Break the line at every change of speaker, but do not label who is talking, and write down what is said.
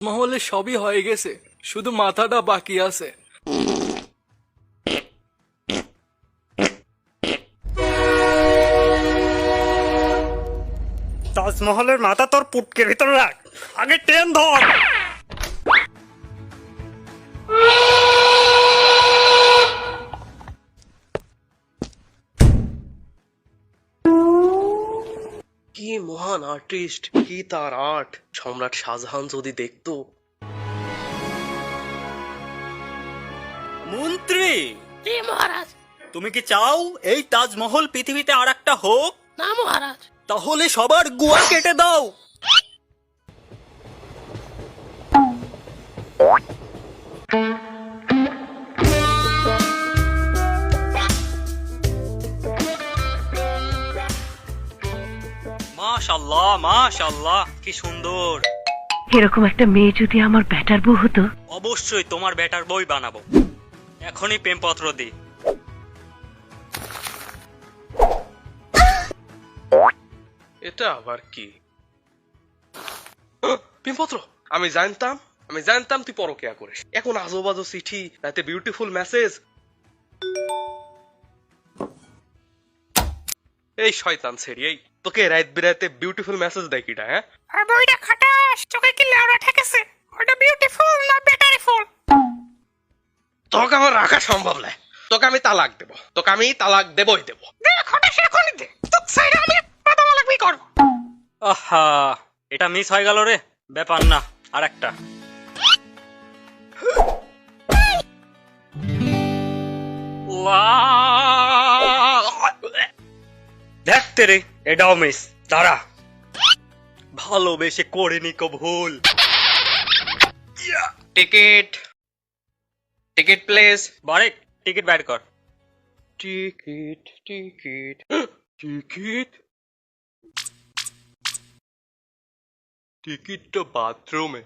মহলে সবই হয়ে গেছে, শুধু মাথাটা বাকি আছে।
তাজমহলের মাথা তোর পুটকের ভিতর রাখ, আগে ট্রেন ধর।
কি মহান আর্টিস্ট, কি তার আর্ট! সম্রাট শাহজাহান যদি দেখতো।
মন্ত্রী,
জি মহারাজ।
তুমি কি চাও এই তাজমহল পৃথিবীতে আর একটা হোক?
না মহারাজ।
তাহলে সবার গুয়া কেটে দাও। মাশাআল্লাহ মাশাআল্লাহ, কি সুন্দর।
এরকম একটা মেয়ে যদি আমার ব্যাটার বউ হতো।
অবশ্যই তোমার বেটার বই বানাবো। এখনই প্রেমপত্র দি।
এটা আবার কি? প্রেমপত্র! আমি জানতাম তুই পরকিয়া করিস। এখন আজব আজব চিঠি, রাতে বিউটিফুল মেসেজ। এই শয়তান ছেড়ি, এই তোকে রাত বিরাতে বিউটিফুল মেসেজ দেয় কিটা? হ্যাঁ,
আর বইটা খাটাস, চোখে কি লেওড়া ঠেকেছে? ওটা বিউটিফুল না ব্যাটারিফুল?
তোকে আমার রাখা সম্ভব নয়। তোকে আমি তালাক দেবই দেবো।
দে খাটাস, এখনই দে। তোর সাইডে আমি পাতামা লাগবি কর।
আহা, এটা মিস হয়ে গেল রে। ব্যাপার না, আর একটা। দেখতে রে, এটাও মিস। দাঁড়া, ভালোবেসে করিনি কো ভুল।
Ticket ticket place.
Barek, ticket বাইর কর।
টিকিট টিকিট টিকিট টিকিট তো বাথরুমে।